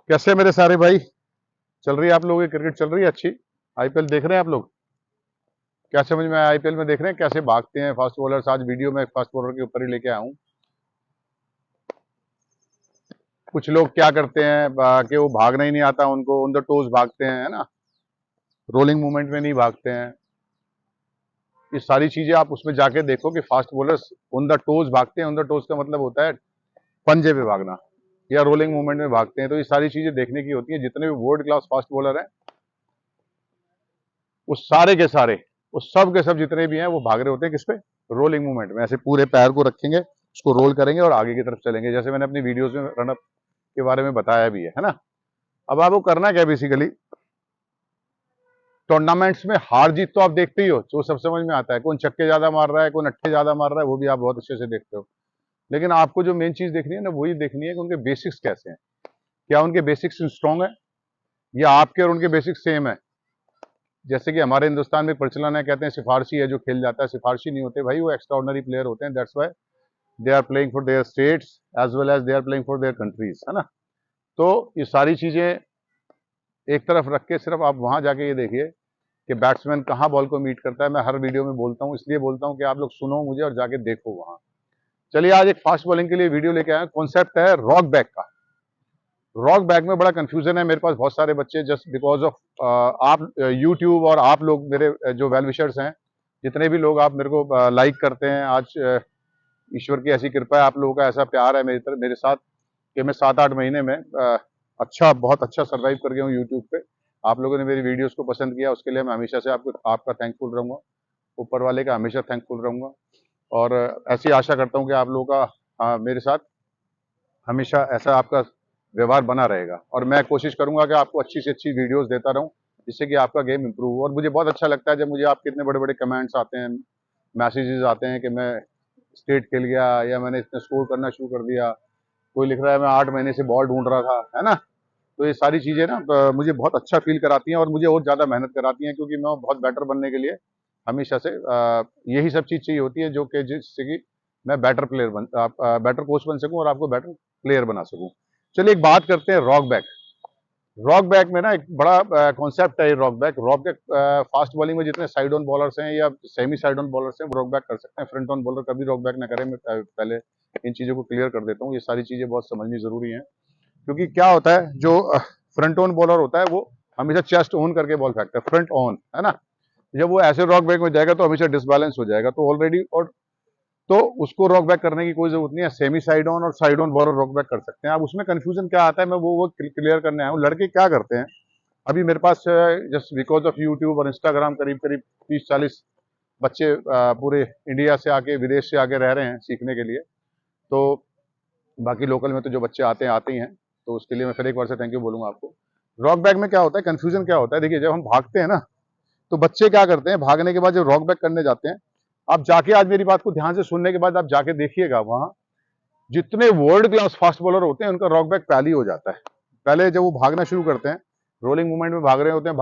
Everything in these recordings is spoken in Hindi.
कैसे मेरे सारे भाई? चल रही है आप लोगों की क्रिकेट? चल रही है अच्छी? आईपीएल देख रहे हैं आप लोग? क्या समझ में आया? आईपीएल में देख रहे हैं कैसे भागते हैं फास्ट बॉलर्स? आज वीडियो में फास्ट बॉलर के ऊपर ही लेके आया हूं। कुछ लोग क्या करते हैं कि वो भागना ही नहीं आता उनको, ऑन द टोज भागते हैं, है ना, रोलिंग मूवमेंट में नहीं भागते हैं। ये सारी चीजें आप उसमें जाके देखो कि fast bowlers on the toes भागते हैं। ऑन द टोज का मतलब होता है पंजे पे भागना, या रोलिंग मूवमेंट में भागते हैं। तो ये सारी चीजें देखने की होती है। जितने भी वर्ल्ड क्लास फास्ट बॉलर हैं वो सारे के सारे, वो सब के सब जितने भी हैं वो भाग रहे होते हैं किस पे? रोलिंग मूवमेंट में। ऐसे पूरे पैर को रखेंगे, उसको रोल करेंगे और आगे की तरफ चलेंगे, जैसे मैंने अपनी वीडियोस में रनअप के बारे में बताया भी है ना। अब आपको करना क्या है बेसिकली, टूर्नामेंट्स में हार जीत तो आप देखते ही हो, जो सब समझ में आता है। कौन छक्के ज्यादा मार रहा है, कौन अट्ठे ज्यादा मार रहा है, वो भी आप बहुत अच्छे से देखते हो। लेकिन आपको जो मेन चीज देखनी है ना, वही देखनी है कि उनके बेसिक्स कैसे हैं। क्या उनके बेसिक्स स्ट्रांग है, या आपके और उनके बेसिक्स सेम है? जैसे कि हमारे हिंदुस्तान में प्रचलन है, कहते हैं सिफारशी है जो खेल जाता है। सिफारशी नहीं होते भाई, वो एक्स्ट्रा ऑर्डिनरी प्लेयर होते हैं। That's why they are playing for their states as well as they are playing for their countries, है ना। तो ये सारी चीजें एक तरफ रख के सिर्फ आप वहां जाके ये देखिए कि बैट्समैन कहाँ बॉल को मीट करता है। मैं हर वीडियो में बोलता हूँ, इसलिए बोलता हूँ कि आप लोग सुनो मुझे और जाके देखो वहां। चलिए आज एक फास्ट बॉलिंग के लिए वीडियो लेके आए। कॉन्सेप्ट है रॉक बैक का। रॉक बैक में बड़ा कंफ्यूजन है। मेरे पास बहुत सारे बच्चे जस्ट बिकॉज ऑफ आप यूट्यूब और आप लोग मेरे जो वेल विशर्स हैं, जितने भी लोग आप मेरे को लाइक करते हैं, आज ईश्वर की ऐसी कृपा है, आप लोगों का ऐसा प्यार है मेरे साथ कि मैं 7-8 महीने में बहुत अच्छा सर्वाइव कर गया हूँ यूट्यूब पे। आप लोगों ने मेरी वीडियोस को पसंद किया, उसके लिए मैं हमेशा से आपका थैंकफुल रहूंगा। ऊपर वाले का हमेशा थैंकफुल रहूंगा। और ऐसी आशा करता हूँ कि आप लोगों का मेरे साथ हमेशा ऐसा आपका व्यवहार बना रहेगा। और मैं कोशिश करूंगा कि आपको अच्छी से अच्छी वीडियोस देता रहूं, जिससे कि आपका गेम इंप्रूव हो। और मुझे बहुत अच्छा लगता है जब मुझे आपके इतने बड़े बड़े कमेंट्स आते हैं, मैसेजेस आते हैं कि मैं स्टेट खेल गया, या मैंने इतना स्कोर करना शुरू कर दिया। कोई लिख रहा है मैं 8 महीने से बॉल ढूंढ रहा था, है ना। तो ये सारी चीजें ना मुझे बहुत अच्छा फील कराती हैं और मुझे और ज्यादा मेहनत कराती हैं, क्योंकि मैं बहुत बेटर बनने के लिए हमेशा से यही सब चीज चाहिए होती है, जो कि जिससे कि मैं बेटर कोच बन सकूं और आपको बेटर प्लेयर बना सकूं। चलिए एक बात करते हैं रॉक बैक। रॉक बैक में ना एक बड़ा कॉन्सेप्ट है। रॉक बैक फास्ट बॉलिंग में जितने साइड ऑन बॉलर्स हैं या सेमी साइड ऑन बॉलर्स हैं वो रॉक बैक कर सकते हैं। फ्रंट ऑन बॉलर कभी रॉक बैक ना करें। मैं पहले इन चीजों को क्लियर कर देता हूँ। ये सारी चीजें बहुत समझनी जरूरी है, क्योंकि क्या होता है, जो फ्रंट ऑन बॉलर होता है वो हमेशा चेस्ट ऑन करके बॉल फेंकता है, फ्रंट ऑन, है ना। जब वो ऐसे रॉक बैक में जाएगा तो हमेशा डिसबैलेंस हो जाएगा, तो ऑलरेडी, और तो उसको रॉक बैक करने की कोई जरूरत नहीं है। सेमी साइड ऑन और side on bowler rock back कर सकते हैं। अब उसमें कंफ्यूजन क्या आता है, मैं वो क्लियर करने आया हूँ। लड़के क्या करते हैं, अभी मेरे पास जस्ट बिकॉज ऑफ यूट्यूब और इंस्टाग्राम करीब करीब 30-40 बच्चे पूरे इंडिया से आके, विदेश से आके रह रहे हैं सीखने के लिए। तो बाकी लोकल में तो जो बच्चे आते ही हैं, तो उसके लिए मैं फिर एक बार से थैंक यू बोलूंगा आपको। रॉक बैक में क्या होता है, कंफ्यूजन क्या होता है, देखिए जब हम भागते हैं ना, तो बच्चे क्या करते हैं, भागने के बाद जब रॉक बैक करने जाते हैं, आप जाके आज मेरी बात को ध्यान से सुनने के बाद आप जाके देखिएगा, वहां जितने वर्ल्ड क्लास फास्ट बॉलर होते हैं उनका रॉक बैक पहले ही हो जाता है। पहले जब वो भागना शुरू करते हैं, रोलिंग मूवमेंट में भाग रहे होते हैं,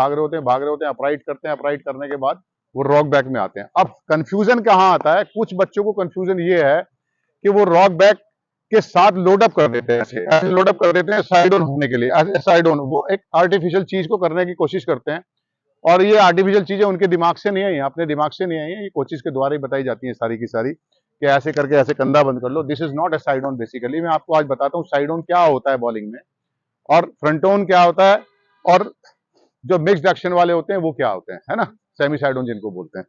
अपराइट करते हैं, अपराइट करने के बाद वो रॉक बैक में आते हैं। अब कंफ्यूजन कहां आता है, कुछ बच्चों को कंफ्यूजन ये है कि वो रॉक बैक के साथ लोडअप कर देते हैं, ऐसे लोडअप कर देते हैं साइड ऑन होने के लिए। साइड ऑन वो एक आर्टिफिशियल चीज को करने की कोशिश करते हैं, और ये आर्टिफिशियल चीजें उनके दिमाग से नहीं आई, अपने दिमाग से नहीं आई है, ये कोचिज के द्वारा ही बताई जाती है सारी की सारी, कि ऐसे करके ऐसे कंधा बंद कर लो। This is not a side on. Basically मैं आपको आज बताता हूँ साइड ऑन क्या होता है बॉलिंग में, और फ्रंट ऑन क्या होता है, और जो मिक्स्ड एक्शन वाले होते हैं वो क्या होते हैं, है ना, सेमी साइड ऑन जिनको बोलते हैं।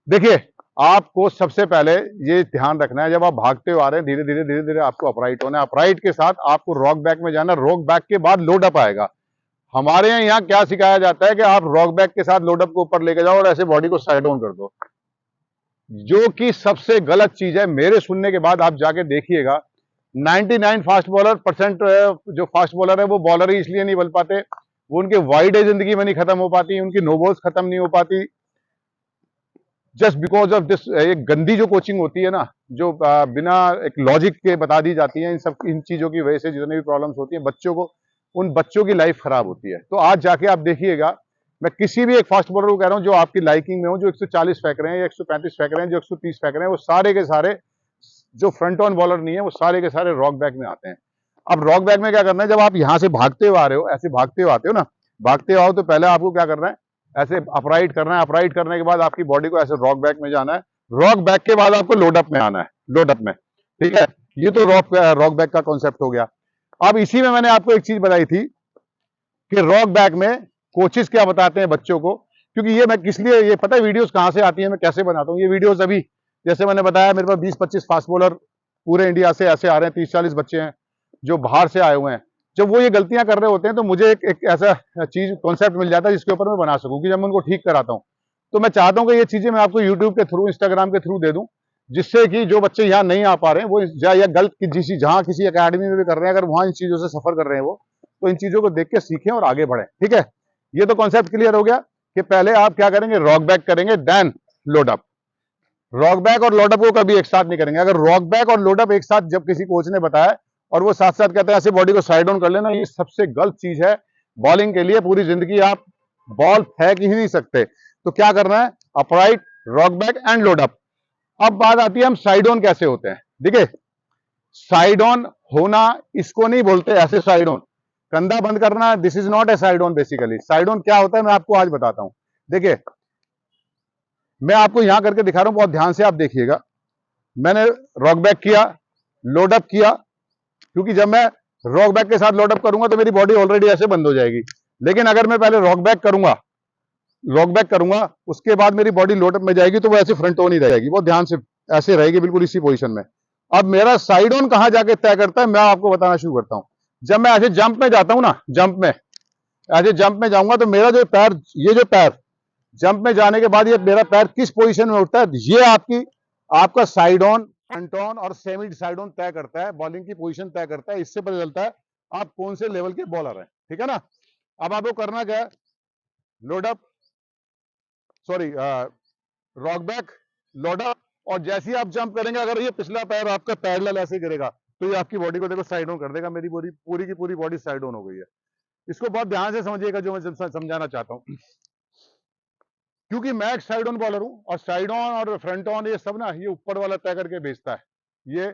देखिए आपको सबसे पहले ये ध्यान रखना है, जब आप भागते हुए आ रहे हैं धीरे धीरे आपको अपराइट होना है। अपराइट के साथ आपको रॉक बैक में जाना, रॉक बैक के बाद लोडअप आएगा। हमारे यहाँ क्या सिखाया जाता है कि आप रॉक बैक के साथ लोडअप को ऊपर लेके जाओ और ऐसे बॉडी को साइड ऑन कर दो, जो कि सबसे गलत चीज है। मेरे सुनने के बाद आप जाके देखिएगा, 99 फास्ट बॉलर परसेंट जो फास्ट बॉलर है वो बॉलर ही इसलिए नहीं बन पाते, वो उनके वाइड जिंदगी में नहीं खत्म हो पाती, उनकी नो बॉल्स खत्म नहीं हो पाती, जस्ट बिकॉज ऑफ दिस। एक गंदी जो कोचिंग होती है ना, जो बिना एक लॉजिक के बता दी जाती है, इन चीजों की वजह से जितने भी प्रॉब्लम्स होती है बच्चों को, उन बच्चों की लाइफ खराब होती है। तो आज जाके आप देखिएगा, मैं किसी भी एक फास्ट बॉलर को कह रहा हूं जो आपकी लाइकिंग में हो, जो 140 फेंक रहे हैं या 135 फेंक रहे हैं, जो 130 फेंक रहे हैं, वो सारे के सारे जो फ्रंट ऑन बॉलर नहीं है वो सारे के सारे रॉक बैक में आते हैं। अब रॉक बैक में क्या करना है, जब आप यहां से भागते हुए आ रहे हो, ऐसे भागते हुए आते हो ना, भागते हुए आओ तो पहले आपको क्या करना है, ऐसे अपराइट करना है। अपराइट करने के बाद आपकी बॉडी को ऐसे रॉक बैक में जाना है। रॉक बैक के बाद आपको लोड अप में आना है, लोड अप में, ठीक है। ये तो रॉक बैक का कॉन्सेप्ट हो गया। अब इसी में मैंने आपको एक चीज बताई थी कि रॉक बैक में कोचेस क्या बताते हैं बच्चों को, क्योंकि ये मैं किस लिए, ये पता है वीडियोस कहां से आती है, मैं कैसे बनाता हूं ये वीडियोस। अभी जैसे मैंने बताया मेरे पास 20-25 फास्ट बॉलर पूरे इंडिया से ऐसे आ रहे हैं, 30-40 बच्चे हैं जो बाहर से आए हुए हैं। जब वो ये गलतियां कर रहे होते हैं तो मुझे एक ऐसा चीज कॉन्सेप्ट मिल जाता है जिसके ऊपर मैं बना सकूं, कि जब मैं उनको ठीक कराता हूं तो मैं चाहता हूं कि ये चीजें मैं आपको यूट्यूब के थ्रू, इंस्टाग्राम के थ्रू दे दूं, जिससे कि जो बच्चे यहाँ नहीं आ पा रहे हैं वो या गलत जहां किसी अकेडमी में भी कर रहे हैं, अगर वहां इन चीजों से सफर कर रहे हैं वो, तो इन चीजों को देख के सीखें और आगे बढ़े, ठीक है। ये तो कॉन्सेप्ट क्लियर हो गया कि पहले आप क्या करेंगे, रॉक बैक करेंगे, then load up. Rock back और लोड अप को कभी एक साथ नहीं करेंगे। अगर रॉक बैक और लोड अप एक साथ जब किसी कोच ने बताया और वो साथ साथ कहते हैं ऐसे बॉडी को साइड डाउन कर लेना, ये सबसे गलत चीज है बॉलिंग के लिए। पूरी जिंदगी आप बॉल फेंक ही नहीं सकते। तो क्या करना है, upright, rock back and load up. अब बात आती है हम साइड ऑन कैसे होते हैं। देखिए, साइड ऑन होना इसको नहीं बोलते ऐसे साइड ऑन, कंधा बंद करना, this is not a side on. Basically side on क्या होता है मैं आपको आज बताता हूं। देखिए, मैं आपको यहां करके दिखा रहा हूं, बहुत ध्यान से आप देखिएगा। मैंने रॉक बैक किया, लोड अप किया, क्योंकि जब मैं रॉक बैक के साथ लोड अप करूंगा तो मेरी बॉडी ऑलरेडी ऐसे बंद हो जाएगी। लेकिन अगर मैं पहले रॉक बैक करूंगा उसके बाद मेरी बॉडी लोड अप में जाएगी तो वो ऐसे फ्रंट ऑन ही रहेगी, बहुत ध्यान से ऐसे रहेगी, बिल्कुल इसी पोजीशन में। अब मेरा साइड ऑन कहां जाके तय करता है, मैं आपको बताना शुरू करता हूं। जब मैं ऐसे जंप में जाता हूं ना, ऐसे जंप में जाऊंगा तो मेरा जो पैर, ये जो पैर जंप में जाने के बाद ये मेरा पैर किस पोजीशन में उठता है, ये आपका साइड ऑन, फ्रंट ऑन और सेमी साइड ऑन तय करता है, बॉलिंग की पोजीशन तय करता है। इससे पता चलता है आप कौन से लेवल के बॉलर हैं, ठीक है ना। अब आपको करना क्या है, load up, sorry, rock back, load up, और जैसे ही आप जंप करेंगे, अगर ये पिछला पैर आपका पैरेलल ऐसे गिरेगा तो ये आपकी बॉडी को देखो साइड ऑन कर देगा। मेरी बॉडी पूरी की पूरी बॉडी साइड ऑन हो गई है। इसको बहुत ध्यान से समझिएगा जो मैं समझाना चाहता हूं, क्योंकि मैं एक साइड ऑन बॉलर हूं और साइड ऑन और फ्रंट ऑन ये सब ना, ये ऊपर वाला तय करके भेजता है। ये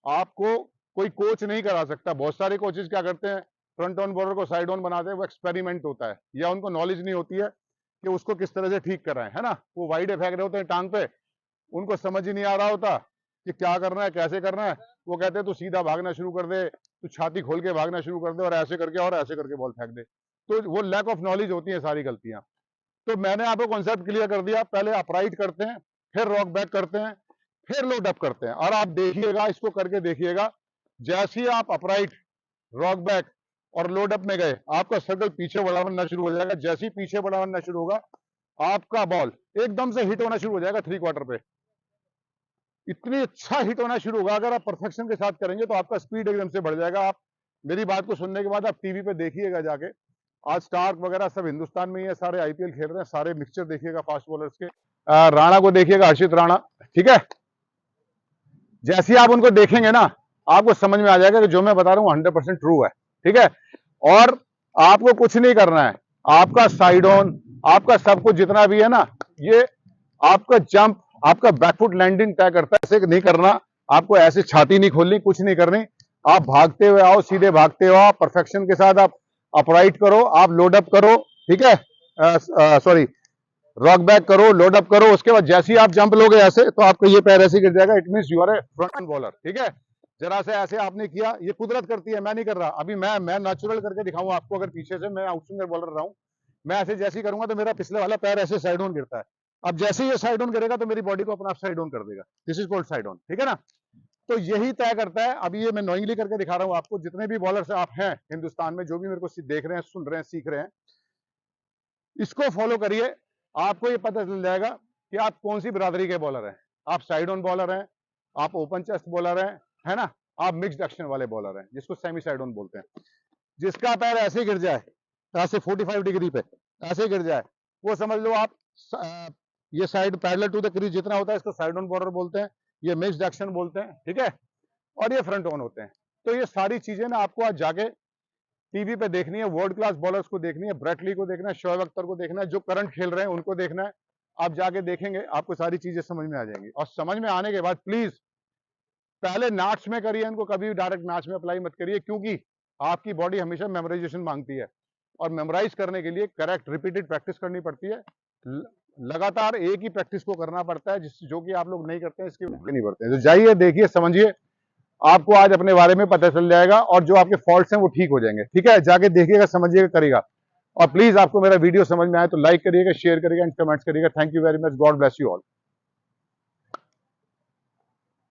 आपको कोई कोच नहीं करा सकता। बहुत सारे कोचेस क्या करते हैं, फ्रंट ऑन बॉलर को साइड ऑन बनाते हैं, वो एक्सपेरिमेंट होता है, या उनको नॉलेज नहीं होती है कि उसको किस तरह से ठीक कराएं, है ना। वो वाइड फेंक रहे होते हैं टांग पे, उनको समझ ही नहीं आ रहा होता कि क्या करना है, कैसे करना है। वो कहते हैं तू सीधा भागना शुरू कर दे, तू छाती खोल के भागना शुरू कर दे, और ऐसे करके बॉल फेंक दे। तो वो लैक ऑफ नॉलेज होती है सारी गलतियां। तो मैंने आपको कॉन्सेप्ट क्लियर कर दिया, पहले अपराइट करते हैं, फिर रॉक बैक करते हैं, फिर लोड अप करते हैं। और आप देखिएगा, इसको करके देखिएगा, जैसे ही आप अपराइट, रॉक बैक और लोड अप में गए, आपका सर्कल पीछे बड़ा बनना शुरू हो जाएगा। जैसे ही पीछे बड़ा बनना शुरू होगा, आपका बॉल एकदम से हिट होना शुरू हो जाएगा 3/4 पे। इतनी अच्छा हिट होना शुरू होगा, अगर आप परफेक्शन के साथ करेंगे तो आपका स्पीड एकदम से बढ़ जाएगा। आप मेरी बात को सुनने के बाद आप टीवी पे देखिएगा जाके, आज स्टार्क वगैरह सब हिंदुस्तान में ही है, सारे आईपीएल खेल रहे हैं, सारे मिक्सचर देखिएगा फास्ट बॉलर्स के। राणा को देखिएगा, हर्षित राणा, ठीक है। जैसे ही आप उनको देखेंगे ना, आपको समझ में आ जाएगा कि जो मैं बता रहा हूँ 100% ट्रू है, ठीक है। और आपको कुछ नहीं करना है, आपका साइड ऑन, आपका सब कुछ जितना भी है ना, ये आपका जंप, आपका बैकफुट लैंडिंग तय करता है। ऐसे नहीं करना, आपको ऐसे छाती नहीं खोलनी, कुछ नहीं करनी। आप भागते हुए आओ, सीधे भागते हो आप, परफेक्शन के साथ आप अपराइट करो, आप लोड अप करो, ठीक है, सॉरी, रॉक बैक करो, लोड अप करो। उसके बाद जैसे ही आप जंप लोगे ऐसे, तो आपका ये पैर ऐसे गिर जाएगा, it means you are a front bowler, ठीक है। जरा से ऐसे आपने किया, ये कुदरत करती है, मैं नहीं कर रहा। अभी मैं नेचुरल करके दिखाऊंगा आपको। अगर पीछे से मैं आउट स्विंगर बॉलर रहा हूं, मैं ऐसे जैसे ही करूंगा तो मेरा पिछले वाला पैर ऐसे साइड ऑन गिरता है। अब जैसे ही ये साइड ऑन करेगा तो मेरी बॉडी को अपना साइड ऑन कर देगा, this is called side on, ठीक है ना। तो यही तय करता है। अभी ये मैं नोइंगली करके दिखा रहा हूं आपको। जितने भी बॉलर्स आप हैं हिंदुस्तान में, जो भी मेरे को देख रहे हैं, सुन रहे हैं, सीख रहे हैं, इसको फॉलो करिए, आपको ये पता चल जाएगा कि आप कौन सी बिरादरी के बॉलर हैं। आप साइड ऑन बॉलर हैं, आप ओपन चेस्ट बॉलर हैं, है ना, आप मिक्स्ड एक्शन वाले बॉलर हैं, जिसको सेमी साइड ऑन बोलते हैं। जिसका पैर ऐसे गिर जाए, ऐसे 45 डिग्री पे ऐसे गिर जाए, वो समझ लो आप ये side parallel to the crease जितना होता है, इसको साइड ऑन बॉलर बोलते हैं, ये मिक्स्ड एक्शन बोलते हैं, ठीक है। और ये फ्रंट ऑन होते हैं। तो ये सारी चीजें ना आपको आज जाके टीवी पे देखनी है, वर्ल्ड क्लास बॉलर्स को देखनी है, ब्रेट ली को देखना है, शोएब अख्तर को देखना है, जो करंट खेल रहे हैं उनको देखना है। आप जाके देखेंगे, आपको सारी चीजें समझ में आ जाएंगी। और समझ में आने के बाद प्लीज पहले नाट्स में करिए इनको, कभी डायरेक्ट नाच में अप्लाई मत करिए, क्योंकि आपकी बॉडी हमेशा मेमोराइजेशन मांगती है और मेमोराइज करने के लिए करेक्ट रिपीटेड प्रैक्टिस करनी पड़ती है। लगातार एक ही प्रैक्टिस को करना पड़ता है, जो कि आप लोग नहीं करते हैं, इसकी नहीं पड़ते हैं। तो जाइए, देखिए, समझिए, आपको आज अपने बारे में पता चल जाएगा और जो आपके फॉल्ट्स हैं वो ठीक हो जाएंगे। ठीक है, जाके देखिएगा, समझिएगा, करिएगा। और प्लीज आपको मेरा वीडियो समझ में आए तो लाइक करिएगा, शेयर करिएगा एंड कमेंट्स करिएगा। Thank you very much, God bless you all.